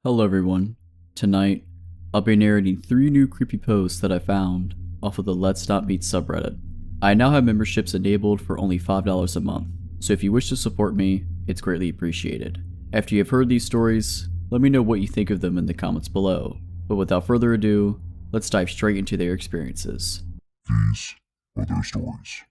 Hello everyone. Tonight, I'll be narrating 3 new creepy posts that I found off of the Let's Not Meet subreddit. I now have memberships enabled for only $5 a month, so if you wish to support me, it's greatly appreciated. After you have heard these stories, let me know what you think of them in the comments below. But without further ado, let's dive straight into their experiences. These are their stories.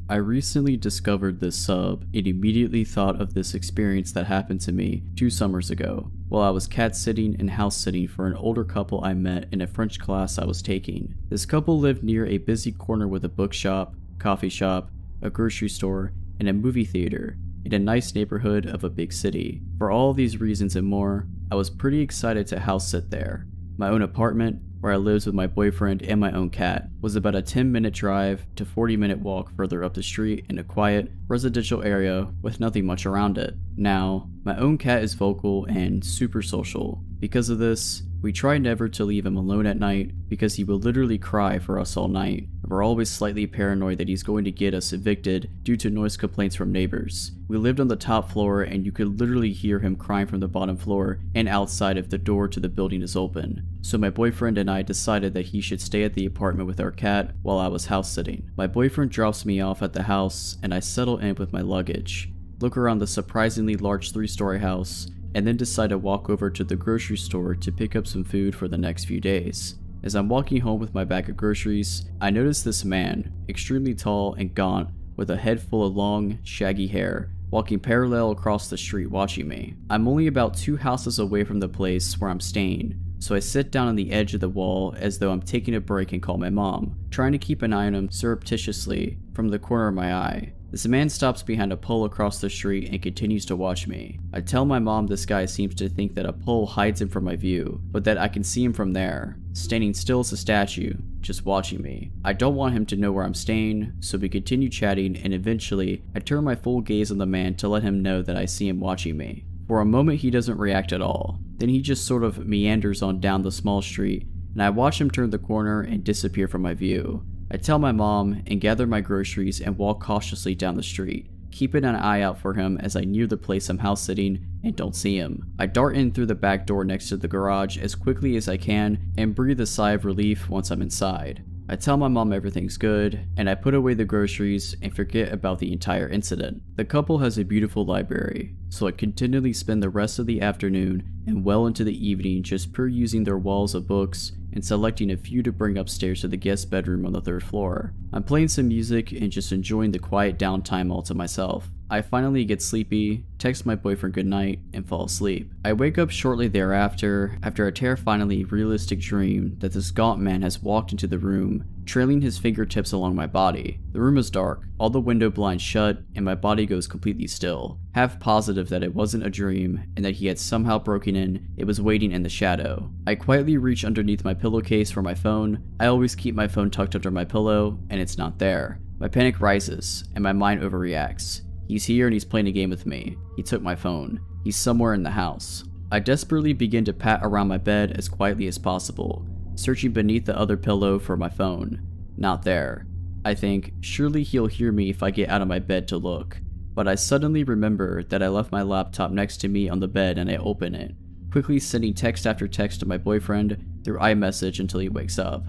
I recently discovered this sub and immediately thought of this experience that happened to me 2 summers ago while I was cat sitting and house sitting for an older couple I met in a French class I was taking. This couple lived near a busy corner with a bookshop, coffee shop, a grocery store, and a movie theater in a nice neighborhood of a big city. For all of these reasons and more, I was pretty excited to house sit there. My own apartment, where I lived with my boyfriend and my own cat, was about a 10-minute drive to 40-minute walk further up the street in a quiet, residential area with nothing much around it. Now, my own cat is vocal and super social. Because of this, we try never to leave him alone at night because he will literally cry for us all night. We're always slightly paranoid that he's going to get us evicted due to noise complaints from neighbors. We lived on the top floor and you could literally hear him crying from the bottom floor and outside if the door to the building is open. So my boyfriend and I decided that he should stay at the apartment with our cat while I was house sitting. My boyfriend drops me off at the house and I settle in with my luggage, look around the surprisingly large 3-story house, and then decide to walk over to the grocery store to pick up some food for the next few days. As I'm walking home with my bag of groceries, I notice this man, extremely tall and gaunt, with a head full of long, shaggy hair, walking parallel across the street watching me. I'm only about 2 houses away from the place where I'm staying, so I sit down on the edge of the wall as though I'm taking a break and call my mom, trying to keep an eye on him surreptitiously from the corner of my eye. This man stops behind a pole across the street and continues to watch me. I tell my mom this guy seems to think that a pole hides him from my view, but that I can see him from there, standing still as a statue, just watching me. I don't want him to know where I'm staying, so we continue chatting and eventually I turn my full gaze on the man to let him know that I see him watching me. For a moment he doesn't react at all. Then he just sort of meanders on down the small street and I watch him turn the corner and disappear from my view. I tell my mom and gather my groceries and walk cautiously down the street, keeping an eye out for him as I near the place I'm house sitting and don't see him. I dart in through the back door next to the garage as quickly as I can and breathe a sigh of relief once I'm inside. I tell my mom everything's good, and I put away the groceries and forget about the entire incident. The couple has a beautiful library, so I continually spend the rest of the afternoon and well into the evening just perusing their walls of books and selecting a few to bring upstairs to the guest bedroom on the 3rd floor. I'm playing some music and just enjoying the quiet downtime all to myself. I finally get sleepy, text my boyfriend goodnight, and fall asleep. I wake up shortly thereafter after a terrifyingly realistic dream that this gaunt man has walked into the room, trailing his fingertips along my body. The room is dark, all the window blinds shut, and my body goes completely still, half positive that it wasn't a dream and that he had somehow broken in. It was waiting in the shadow. I quietly reach underneath my pillowcase for my phone. I always keep my phone tucked under my pillow, and it's not there. My panic rises, and my mind overreacts. He's here and he's playing a game with me. He took my phone. He's somewhere in the house. I desperately begin to pat around my bed as quietly as possible, searching beneath the other pillow for my phone. Not there. I think, surely he'll hear me if I get out of my bed to look. But I suddenly remember that I left my laptop next to me on the bed and I open it, quickly sending text after text to my boyfriend through iMessage until he wakes up.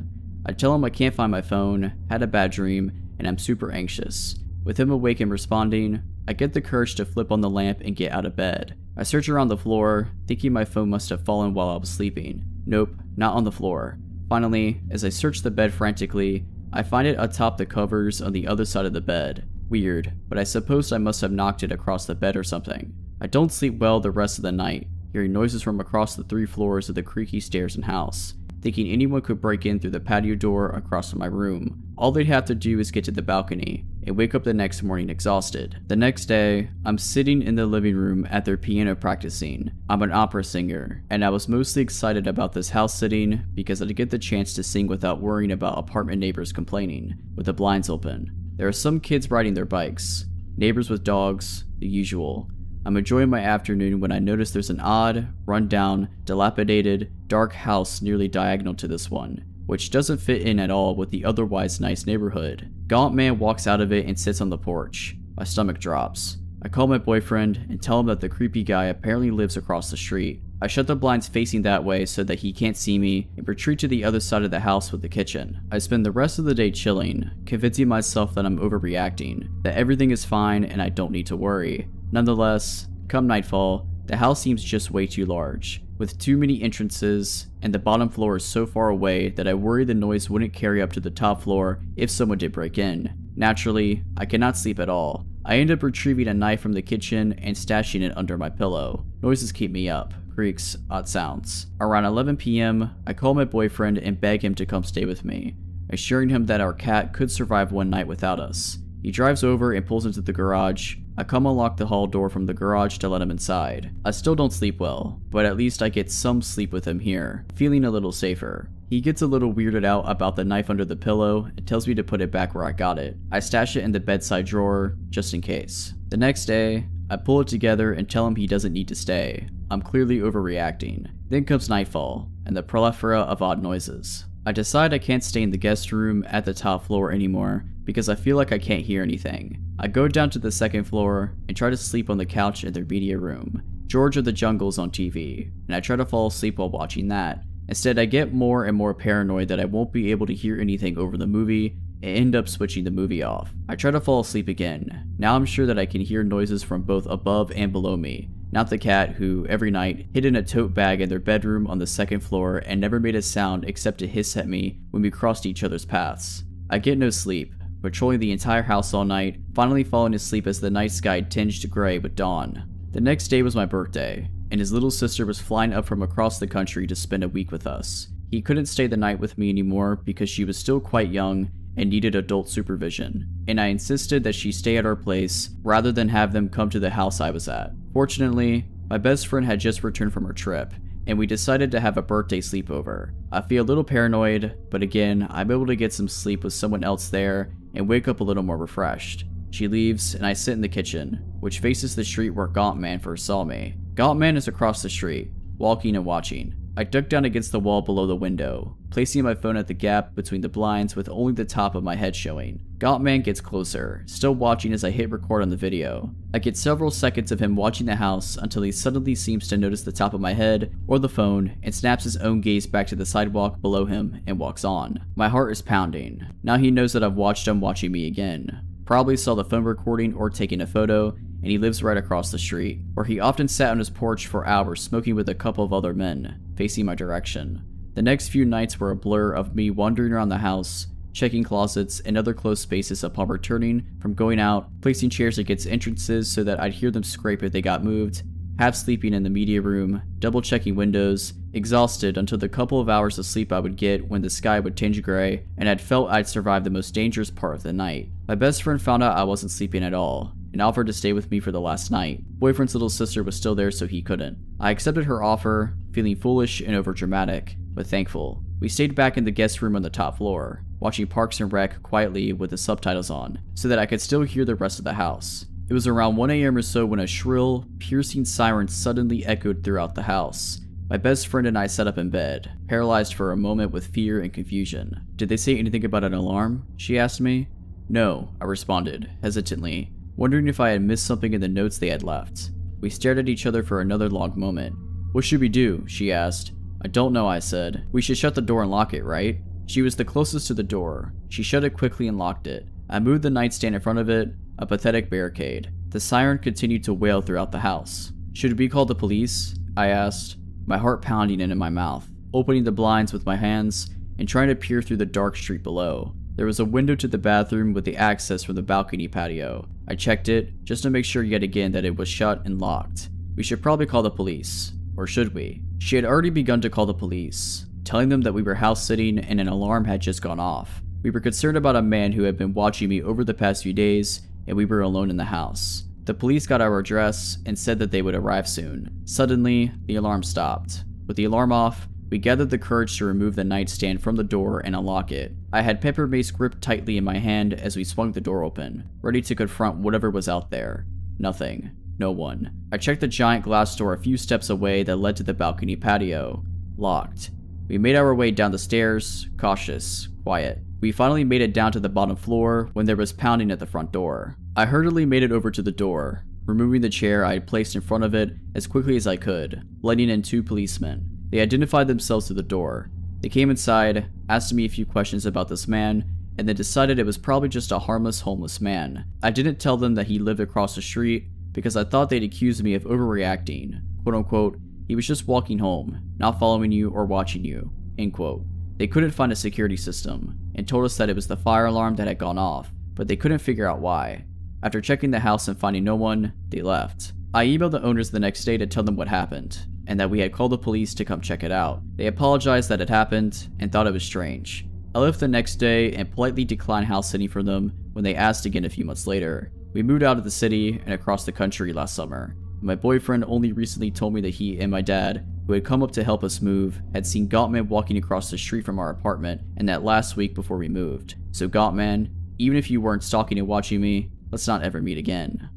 I tell him I can't find my phone, had a bad dream, and I'm super anxious. With him awake and responding, I get the courage to flip on the lamp and get out of bed. I search around the floor, thinking my phone must have fallen while I was sleeping. Nope, not on the floor. Finally, as I search the bed frantically, I find it atop the covers on the other side of the bed. Weird, but I suppose I must have knocked it across the bed or something. I don't sleep well the rest of the night, hearing noises from across the 3 floors of the creaky stairs and house, thinking anyone could break in through the patio door across from my room. All they'd have to do is get to the balcony and wake up the next morning exhausted. The next day, I'm sitting in the living room at their piano practicing. I'm an opera singer, and I was mostly excited about this house sitting because I'd get the chance to sing without worrying about apartment neighbors complaining, with the blinds open. There are some kids riding their bikes, neighbors with dogs, the usual. I'm enjoying my afternoon when I notice there's an odd, run-down, dilapidated, dark house nearly diagonal to this one, which doesn't fit in at all with the otherwise nice neighborhood. Gaunt man walks out of it and sits on the porch. My stomach drops. I I call my boyfriend and tell him that the creepy guy apparently lives across the street. I shut the blinds facing that way so that he can't see me and retreat to the other side of the house with the kitchen. I spend the rest of the day chilling, convincing myself that I'm overreacting, that everything is fine and I don't need to worry. Nonetheless, come nightfall, the house seems just way too large, with too many entrances, and the bottom floor is so far away that I worry the noise wouldn't carry up to the top floor if someone did break in. Naturally, I cannot sleep at all. I end up retrieving a knife from the kitchen and stashing it under my pillow. Noises keep me up. Creaks, odd sounds. Around 11 p.m., I call my boyfriend and beg him to come stay with me, assuring him that our cat could survive one night without us. He drives over and pulls into the garage. I come unlock the hall door from the garage to let him inside. I still don't sleep well, but at least I get some sleep with him here, feeling a little safer. He gets a little weirded out about the knife under the pillow and tells me to put it back where I got it. I stash it in the bedside drawer, just in case. The next day, I pull it together and tell him he doesn't need to stay. I'm clearly overreacting. Then comes nightfall, and the plethora of odd noises. I decide I can't stay in the guest room at the top floor anymore because I feel like I can't hear anything. I go down to the second floor and try to sleep on the couch in their media room. George of the Jungle is on TV, and I try to fall asleep while watching that. Instead, I get more and more paranoid that I won't be able to hear anything over the movie and end up switching the movie off. I try to fall asleep again. Now I'm sure that I can hear noises from both above and below me. Not the cat who, every night, hid in a tote bag in their bedroom on the second floor and never made a sound except to hiss at me when we crossed each other's paths. I get no sleep, patrolling the entire house all night, finally falling asleep as the night sky tinged gray with dawn. The next day was my birthday, and his little sister was flying up from across the country to spend a week with us. He couldn't stay the night with me anymore because she was still quite young and needed adult supervision, and I insisted that she stay at our place rather than have them come to the house I was at. Fortunately, my best friend had just returned from her trip, and we decided to have a birthday sleepover. I feel a little paranoid, but again, I'm able to get some sleep with someone else there and wake up a little more refreshed. She leaves, and I sit in the kitchen, which faces the street where Gaunt Man first saw me. Gaunt Man is across the street, walking and watching. I duck down against the wall below the window, placing my phone at the gap between the blinds with only the top of my head showing. Gaunt Man gets closer, still watching as I hit record on the video. I get several seconds of him watching the house until he suddenly seems to notice the top of my head or the phone and snaps his own gaze back to the sidewalk below him and walks on. My heart is pounding. Now he knows that I've watched him watching me again. Probably saw the phone recording or taking a photo, and he lives right across the street, where he often sat on his porch for hours smoking with a couple of other men, facing my direction. The next few nights were a blur of me wandering around the house, checking closets and other closed spaces upon returning from going out, placing chairs against entrances so that I'd hear them scrape if they got moved, half sleeping in the media room, double checking windows, exhausted until the couple of hours of sleep I would get when the sky would tinge gray, and I'd felt I'd survived the most dangerous part of the night. My best friend found out I wasn't sleeping at all, and offered to stay with me for the last night. Boyfriend's little sister was still there, so he couldn't. I accepted her offer, feeling foolish and overdramatic, but thankful. We stayed back in the guest room on the top floor, watching Parks and Rec quietly with the subtitles on, so that I could still hear the rest of the house. It was around 1 a.m. or so when a shrill, piercing siren suddenly echoed throughout the house. My best friend and I sat up in bed, paralyzed for a moment with fear and confusion. "Did they say anything about an alarm?" she asked me. "No," I responded, hesitantly, wondering if I had missed something in the notes they had left. We stared at each other for another long moment. "What should we do?" she asked. "I don't know," I said. "We should shut the door and lock it, right?" She was the closest to the door. She shut it quickly and locked it. I moved the nightstand in front of it, a pathetic barricade. The siren continued to wail throughout the house. "Should we call the police?" I asked, my heart pounding in my mouth, opening the blinds with my hands and trying to peer through the dark street below. There was a window to the bathroom with the access from the balcony patio. I checked it, just to make sure yet again that it was shut and locked. We should probably call the police. Or should we? She had already begun to call the police, telling them that we were house sitting and an alarm had just gone off. We were concerned about a man who had been watching me over the past few days, and we were alone in the house. The police got our address and said that they would arrive soon. Suddenly, the alarm stopped. With the alarm off, we gathered the courage to remove the nightstand from the door and unlock it. I had pepper mace gripped tightly in my hand as we swung the door open, ready to confront whatever was out there. Nothing. No one. I checked the giant glass door a few steps away that led to the balcony patio. Locked. We made our way down the stairs, cautious, quiet. We finally made it down to the bottom floor when there was pounding at the front door. I hurriedly made it over to the door, removing the chair I had placed in front of it as quickly as I could, letting in 2 policemen. They identified themselves through the door. They came inside, asked me a few questions about this man, and then decided it was probably just a harmless homeless man. I didn't tell them that he lived across the street because I thought they'd accuse me of overreacting. Quote unquote, he was just walking home, not following you or watching you. End quote. They couldn't find a security system and told us that it was the fire alarm that had gone off, but they couldn't figure out why. After checking the house and finding no one, they left. I emailed the owners the next day to tell them what happened, and that we had called the police to come check it out. They apologized that it happened and thought it was strange. I left the next day and politely declined house sitting for them when they asked again a few months later. We moved out of the city and across the country last summer. My boyfriend only recently told me that he and my dad, who had come up to help us move, had seen Gottman walking across the street from our apartment, and that last week before we moved. So Gottman, even if you weren't stalking and watching me, let's not ever meet again.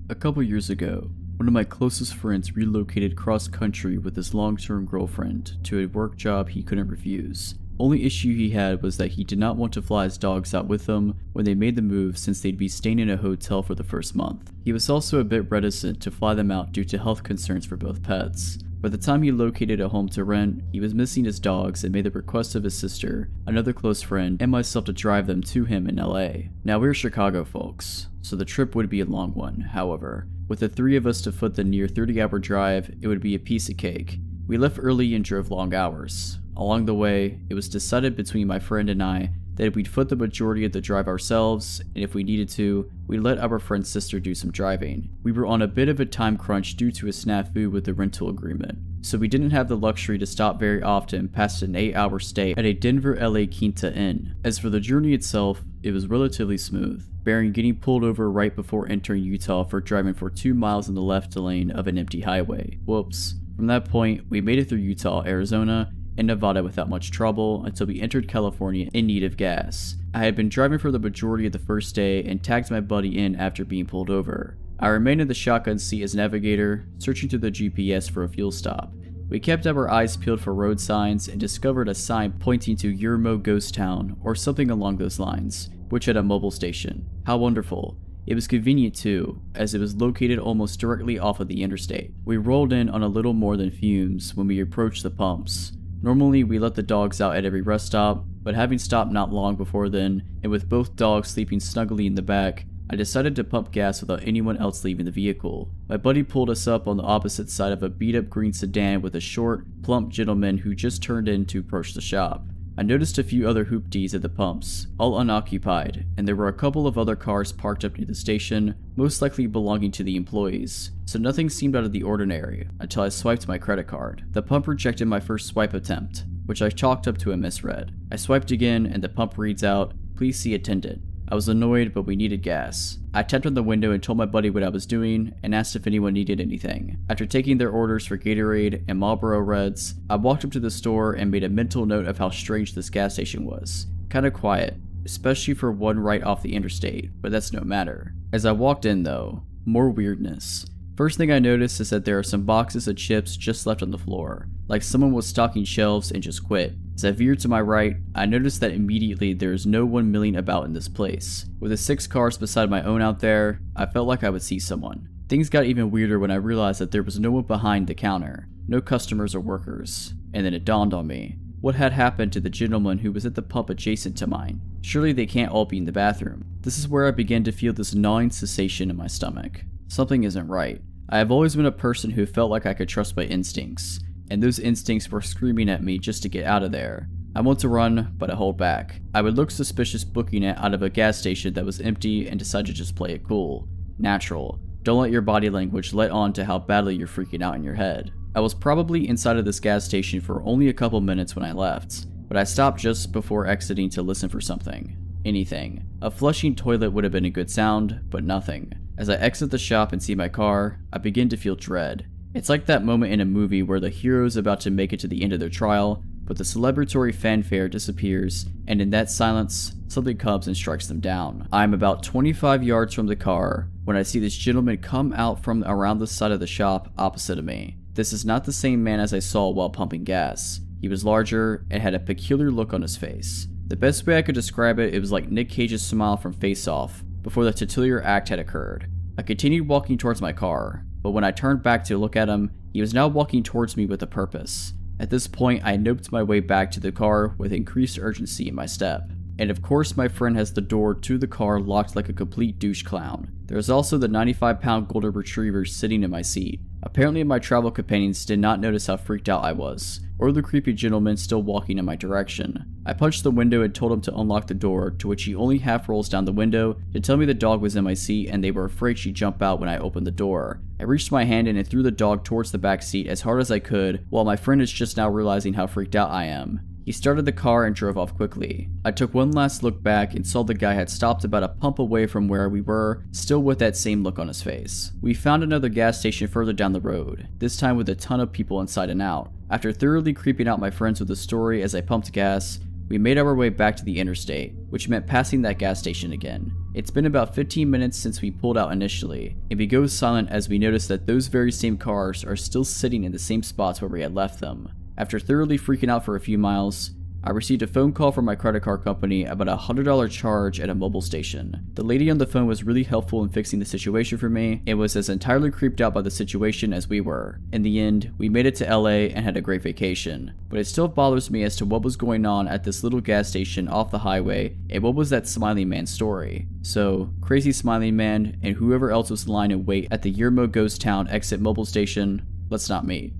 A couple years ago, one of my closest friends relocated cross-country with his long-term girlfriend to a work job he couldn't refuse. Only issue he had was that he did not want to fly his dogs out with them when they made the move, since they'd be staying in a hotel for the first month. He was also a bit reticent to fly them out due to health concerns for both pets. By the time he located a home to rent, he was missing his dogs and made the request of his sister, another close friend, and myself to drive them to him in LA. Now we're Chicago folks, so the trip would be a long one. However, with the 3 of us to foot the near 30-hour drive, it would be a piece of cake. We left early and drove long hours. Along the way, it was decided between my friend and I that we'd foot the majority of the drive ourselves, and if we needed to, we'd let our friend's sister do some driving. We were on a bit of a time crunch due to a snafu with the rental agreement, so we didn't have the luxury to stop very often past an 8-hour stay at a Denver LA Quinta Inn. As for the journey itself, it was relatively smooth, barring getting pulled over right before entering Utah for driving for 2 miles in the left lane of an empty highway. Whoops. From that point, we made it through Utah, Arizona, and Nevada without much trouble until we entered California in need of gas. I had been driving for the majority of the first day and tagged my buddy in after being pulled over. I remained in the shotgun seat as navigator, searching through the GPS for a fuel stop. We kept our eyes peeled for road signs and discovered a sign pointing to Yermo Ghost Town or something along those lines, which had a mobile station. How wonderful. It was convenient too, as it was located almost directly off of the interstate. We rolled in on a little more than fumes when we approached the pumps. Normally we let the dogs out at every rest stop, but having stopped not long before then, and with both dogs sleeping snugly in the back, I decided to pump gas without anyone else leaving the vehicle. My buddy pulled us up on the opposite side of a beat-up green sedan with a short, plump gentleman who just turned in to approach the shop. I noticed a few other hoopties at the pumps, all unoccupied, and there were a couple of other cars parked up near the station, most likely belonging to the employees, so nothing seemed out of the ordinary until I swiped my credit card. The pump rejected my first swipe attempt, which I chalked up to a misread. I swiped again and the pump reads out, "Please see attendant." I was annoyed, but we needed gas. I tapped on the window and told my buddy what I was doing and asked if anyone needed anything. After taking their orders for Gatorade and Marlboro Reds, I walked up to the store and made a mental note of how strange this gas station was. Kinda quiet, especially for one right off the interstate, but that's no matter. As I walked in though, more weirdness. First thing I noticed is that there are some boxes of chips just left on the floor, like someone was stocking shelves and just quit. As I veered to my right, I noticed that immediately there is no one milling about in this place. With the 6 cars beside my own out there, I felt like I would see someone. Things got even weirder when I realized that there was no one behind the counter, no customers or workers, and then it dawned on me. What had happened to the gentleman who was at the pump adjacent to mine? Surely they can't all be in the bathroom. This is where I began to feel this gnawing sensation in my stomach. Something isn't right. I have always been a person who felt like I could trust my instincts, and those instincts were screaming at me just to get out of there. I want to run, but I hold back. I would look suspicious booking it out of a gas station that was empty and decide to just play it cool. Natural. Don't let your body language let on to how badly you're freaking out in your head. I was probably inside of this gas station for only a couple minutes when I left, but I stopped just before exiting to listen for something. Anything. A flushing toilet would have been a good sound, but nothing. As I exit the shop and see my car, I begin to feel dread. It's like that moment in a movie where the hero is about to make it to the end of their trial, but the celebratory fanfare disappears, and in that silence, something comes and strikes them down. I am about 25 yards from the car when I see this gentleman come out from around the side of the shop opposite of me. This is not the same man as I saw while pumping gas. He was larger and had a peculiar look on his face. The best way I could describe it, it was like Nick Cage's smile from Face Off, before the titular act had occurred. I continued walking towards my car, but when I turned back to look at him, he was now walking towards me with a purpose. At this point, I noped my way back to the car with increased urgency in my step. And of course, my friend has the door to the car locked like a complete douche clown. There is also the 95-pound golden retriever sitting in my seat. Apparently my travel companions did not notice how freaked out I was, or the creepy gentleman still walking in my direction. I punched the window and told him to unlock the door, to which he only half rolls down the window to tell me the dog was in my seat and they were afraid she'd jump out when I opened the door. I reached my hand in and threw the dog towards the back seat as hard as I could, while my friend is just now realizing how freaked out I am. He started the car and drove off quickly. I took one last look back and saw the guy had stopped about a pump away from where we were, still with that same look on his face. We found another gas station further down the road, this time with a ton of people inside and out. After thoroughly creeping out my friends with the story as I pumped gas, we made our way back to the interstate, which meant passing that gas station again. It's been about 15 minutes since we pulled out initially, and we go silent as we notice that those very same cars are still sitting in the same spots where we had left them. After thoroughly freaking out for a few miles, I received a phone call from my credit card company about a $100 charge at a mobile station. The lady on the phone was really helpful in fixing the situation for me and was as entirely creeped out by the situation as we were. In the end, we made it to LA and had a great vacation. But it still bothers me as to what was going on at this little gas station off the highway and what was that Smiling Man story. So, crazy Smiling Man and whoever else was lying in wait at the Yermo Ghost Town exit mobile station, let's not meet.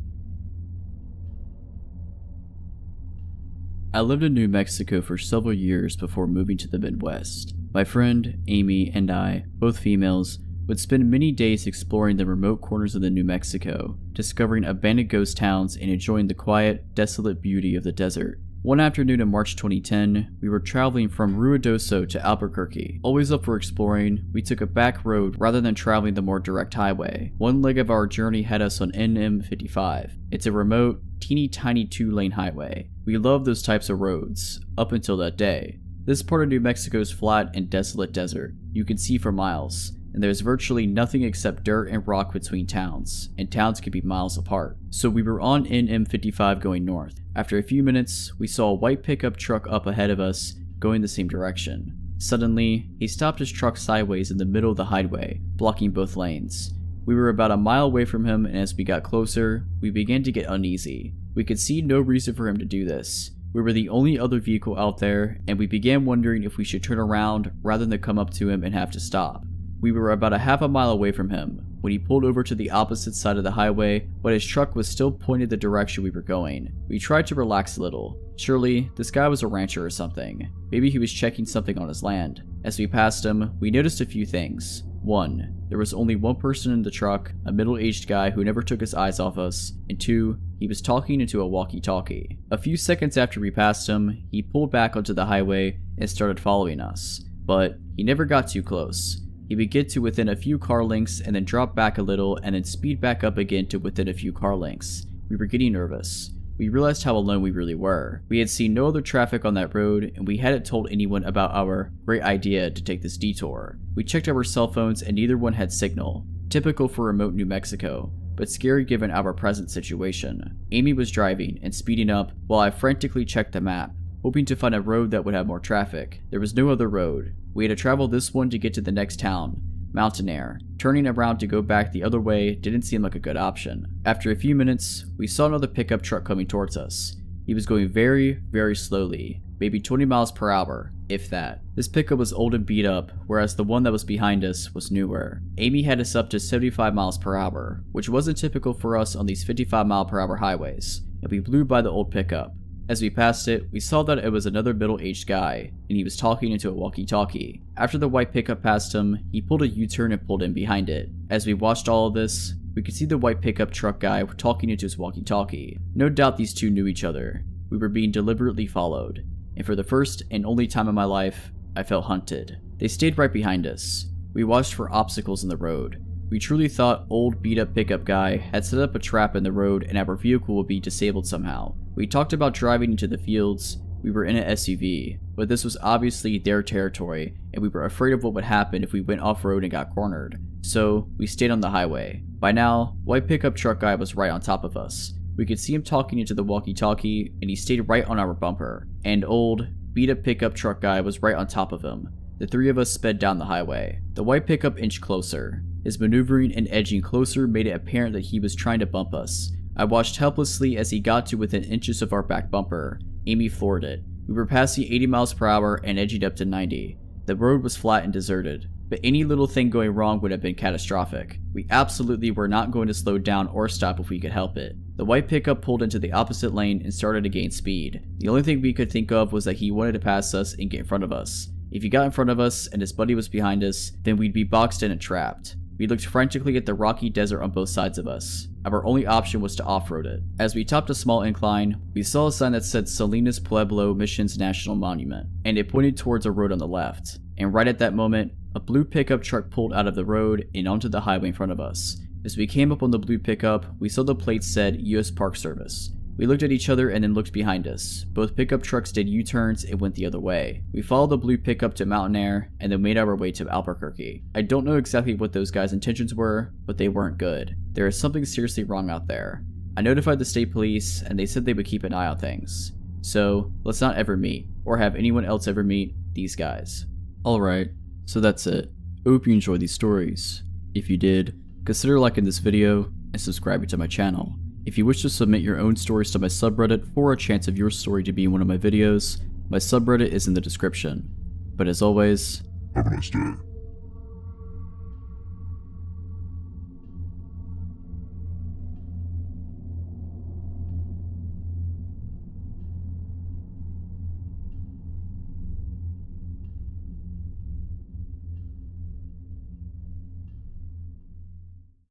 I lived in New Mexico for several years before moving to the Midwest. My friend, Amy, and I, both females, would spend many days exploring the remote corners of the New Mexico, discovering abandoned ghost towns and enjoying the quiet, desolate beauty of the desert. One afternoon in March 2010, we were traveling from Ruidoso to Albuquerque. Always up for exploring, we took a back road rather than traveling the more direct highway. One leg of our journey had us on NM55. It's a remote, teeny tiny 2-lane highway. We love those types of roads, up until that day. This part of New Mexico's flat and desolate desert. You can see for miles, and there's virtually nothing except dirt and rock between towns, and towns can be miles apart. So we were on NM55 going north. After a few minutes, we saw a white pickup truck up ahead of us, going the same direction. Suddenly, he stopped his truck sideways in the middle of the highway, blocking both lanes. We were about a mile away from him, and as we got closer, we began to get uneasy. We could see no reason for him to do this. We were the only other vehicle out there, and we began wondering if we should turn around rather than come up to him and have to stop. We were about a half a mile away from him when he pulled over to the opposite side of the highway, but his truck was still pointed the direction we were going. We tried to relax a little. Surely, this guy was a rancher or something. Maybe he was checking something on his land. As we passed him, we noticed a few things. 1. There was only one person in the truck, a middle-aged guy who never took his eyes off us, and 2. He was talking into a walkie-talkie. A few seconds after we passed him, he pulled back onto the highway and started following us, but he never got too close. He would get to within a few car lengths and then drop back a little and then speed back up again to within a few car lengths. We were getting nervous. We realized how alone we really were. We had seen no other traffic on that road, and we hadn't told anyone about our great idea to take this detour. We checked our cell phones and neither one had signal. Typical for remote New Mexico, but scary given our present situation. Amy was driving and speeding up while I frantically checked the map, hoping to find a road that would have more traffic. There was no other road. We had to travel this one to get to the next town, Mountain Air. Turning around to go back the other way didn't seem like a good option. After a few minutes, we saw another pickup truck coming towards us. He was going very, very slowly, maybe 20 miles per hour, if that. This pickup was old and beat up, whereas the one that was behind us was newer. Amy had us up to 75 miles per hour, which wasn't typical for us on these 55-mile-per-hour highways, and we blew by the old pickup. As we passed it, we saw that it was another middle-aged guy, and he was talking into a walkie-talkie. After the white pickup passed him, he pulled a U-turn and pulled in behind it. As we watched all of this, we could see the white pickup truck guy talking into his walkie-talkie. No doubt these two knew each other. We were being deliberately followed, and for the first and only time in my life, I felt hunted. They stayed right behind us. We watched for obstacles in the road. We truly thought old beat-up pickup guy had set up a trap in the road and our vehicle would be disabled somehow. We talked about driving into the fields. We were in an SUV, but this was obviously their territory and we were afraid of what would happen if we went off-road and got cornered. So we stayed on the highway. By now, white pickup truck guy was right on top of us. We could see him talking into the walkie-talkie and he stayed right on our bumper. And old, beat up pickup truck guy was right on top of him. The three of us sped down the highway. The white pickup inched closer. His maneuvering and edging closer made it apparent that he was trying to bump us. I watched helplessly as he got to within inches of our back bumper. Amy floored it. We were passing 80 miles per hour and edging up to 90. The road was flat and deserted, but any little thing going wrong would have been catastrophic. We absolutely were not going to slow down or stop if we could help it. The white pickup pulled into the opposite lane and started to gain speed. The only thing we could think of was that he wanted to pass us and get in front of us. If he got in front of us and his buddy was behind us, then we'd be boxed in and trapped. We looked frantically at the rocky desert on both sides of us. Our only option was to off-road it. As we topped a small incline, we saw a sign that said Salinas Pueblo Missions National Monument, and it pointed towards a road on the left. And right at that moment, a blue pickup truck pulled out of the road and onto the highway in front of us. As we came up on the blue pickup, we saw the plate said U.S. Park Service. We looked at each other and then looked behind us. Both pickup trucks did U-turns and went the other way. We followed the blue pickup to Mountain Air and then made our way to Albuquerque. I don't know exactly what those guys' intentions were, but they weren't good. There is something seriously wrong out there. I notified the state police and they said they would keep an eye on things. So, let's not ever meet, or have anyone else ever meet, these guys. Alright, so that's it. I hope you enjoyed these stories. If you did, consider liking this video and subscribing to my channel. If you wish to submit your own stories to my subreddit for a chance of your story to be in one of my videos, my subreddit is in the description. But as always, Have a nice day.